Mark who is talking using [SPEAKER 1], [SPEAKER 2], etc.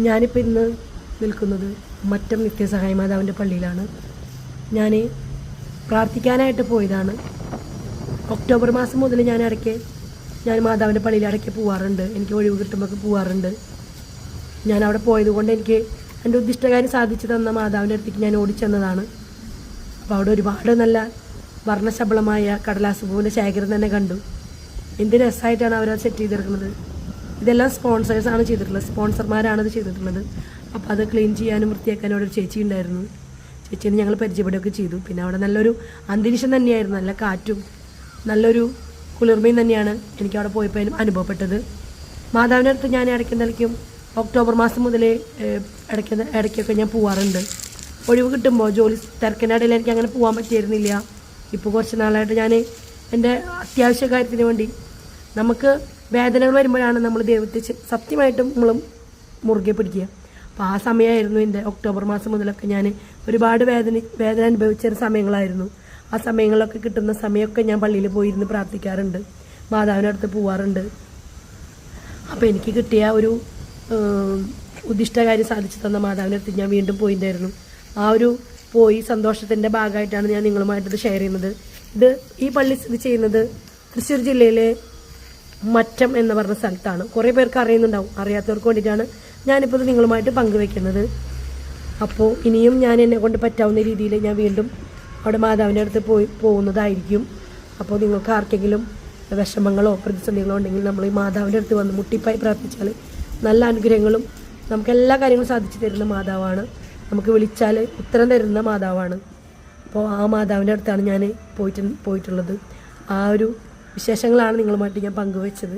[SPEAKER 1] ഞാനിപ്പോൾ ഇന്ന് നിൽക്കുന്നത് മറ്റം നിത്യസഹായ മാതാവിൻ്റെ പള്ളിയിലാണ്. ഞാൻ പ്രാർത്ഥിക്കാനായിട്ട് പോയതാണ്. ഒക്ടോബർ മാസം മുതൽ ഞാൻ മാതാവിൻ്റെ പള്ളിയിൽ ഇടയ്ക്ക് പോവാറുണ്ട്. എനിക്ക് ഒഴിവ് കിട്ടുമ്പോൾ പോവാറുണ്ട്. ഞാൻ അവിടെ പോയതുകൊണ്ട് എനിക്ക് എൻ്റെ ഉദ്ദിഷ്ടകാര്യം സാധിച്ചു തന്ന മാതാവിൻ്റെ അടുത്തേക്ക് ഞാൻ ഓടിച്ചെന്നതാണ്. അപ്പോൾ അവിടെ ഒരുപാട് നല്ല വർണ്ണശബളമായ കടലാസ് പൂവിൻ്റെ ശേഖരം തന്നെ കണ്ടു. എന്ത് രസമായിട്ടാണ് അവരത് സെറ്റ് ചെയ്തിരിക്കുന്നത്. ഇതെല്ലാം സ്പോൺസേഴ്സാണ് ചെയ്തിട്ടുള്ളത്, സ്പോൺസർമാരാണ് ഇത് ചെയ്തിട്ടുള്ളത്. അപ്പോൾ അത് ക്ലീൻ ചെയ്യാനും വൃത്തിയാക്കാനും അവിടെ ഒരു ചേച്ചി ഉണ്ടായിരുന്നു. ചേച്ചീനെ ഞങ്ങൾ പരിചയപ്പെടുകയൊക്കെ ചെയ്തു. പിന്നെ അവിടെ നല്ലൊരു അന്തരീക്ഷം തന്നെയായിരുന്നു, നല്ല കാറ്റും നല്ലൊരു കുളിർമയും തന്നെയാണ് എനിക്ക് അവിടെ പോയപ്പോൾ അനുഭവപ്പെട്ടത്. മാതാവിൻ്റെ അടുത്ത് ഞാൻ ഇടയ്ക്കും ഒക്ടോബർ മാസം മുതലേ ഇടയ്ക്കൊക്കെ ഞാൻ പോവാറുണ്ട്. ഒഴിവ് കിട്ടുമ്പോൾ ജോലി തിരക്കിൻ്റെ ഇടയിൽ എനിക്ക് അങ്ങനെ പോകാൻ പറ്റിയിരുന്നില്ല. ഇപ്പോൾ കുറച്ച് നാളായിട്ട് ഞാൻ എൻ്റെ അത്യാവശ്യ കാര്യത്തിന് വേണ്ടി, നമുക്ക് വേദനകൾ വരുമ്പോഴാണ് നമ്മൾ ദൈവത്തെ സത്യമായിട്ടും നമ്മൾ മുറുകെ പിടിക്കുക. അപ്പോൾ ആ സമയമായിരുന്നു എൻ്റെ ഒക്ടോബർ മാസം മുതലൊക്കെ ഞാൻ ഒരുപാട് വേദന അനുഭവിച്ച സമയങ്ങളായിരുന്നു. ആ സമയങ്ങളിലൊക്കെ കിട്ടുന്ന സമയമൊക്കെ ഞാൻ പള്ളിയിൽ പോയിരുന്ന് പ്രാർത്ഥിക്കാറുണ്ട്, മാതാവിൻ്റെ അടുത്ത് പോവാറുണ്ട്. അപ്പോൾ എനിക്ക് കിട്ടിയ ഒരു ഉദ്ദിഷ്ടകാര്യം സാധിച്ചു തന്ന മാതാവിൻ്റെ അടുത്ത് ഞാൻ വീണ്ടും പോയിട്ടുണ്ടായിരുന്നു. ആ ഒരു സന്തോഷത്തിൻ്റെ ഭാഗമായിട്ടാണ് ഞാൻ നിങ്ങളുമായിട്ടത് ഷെയർ ചെയ്യുന്നത്. ഈ പള്ളി സ്ഥിതി ചെയ്യുന്നത് തൃശ്ശൂർ ജില്ലയിലെ മറ്റം എന്ന് പറഞ്ഞ സ്ഥലത്താണ്. കുറേ പേർക്ക് അറിയുന്നുണ്ടാവും, അറിയാത്തവർക്ക് വേണ്ടിയിട്ടാണ് ഞാനിപ്പോൾ ഇത് നിങ്ങളുമായിട്ട് പങ്കുവെക്കുന്നത്. അപ്പോൾ ഇനിയും ഞാൻ എന്നെ കൊണ്ട് പറ്റാവുന്ന രീതിയിൽ ഞാൻ വീണ്ടും അവിടെ മാതാവിൻ്റെ അടുത്ത് പോകുന്നതായിരിക്കും. അപ്പോൾ നിങ്ങൾക്ക് ആർക്കെങ്കിലും വിഷമങ്ങളോ പ്രതിസന്ധികളോ ഉണ്ടെങ്കിൽ നമ്മൾ ഈ മാതാവിൻ്റെ അടുത്ത് വന്ന് മുട്ടിപ്പായി പ്രാർത്ഥിച്ചാൽ നല്ല അനുഗ്രഹങ്ങളും നമുക്ക് എല്ലാ കാര്യങ്ങളും സാധിച്ചു തരുന്ന മാതാവാണ്. നമുക്ക് വിളിച്ചാൽ ഉത്തരം തരുന്ന മാതാവാണ്. അപ്പോൾ ആ മാതാവിൻ്റെ അടുത്താണ് ഞാൻ പോയിട്ടുള്ളത്. ആ ഒരു വിശേഷങ്ങളാണ് നിങ്ങളുമായിട്ട് ഞാൻ പങ്കുവെച്ചത്.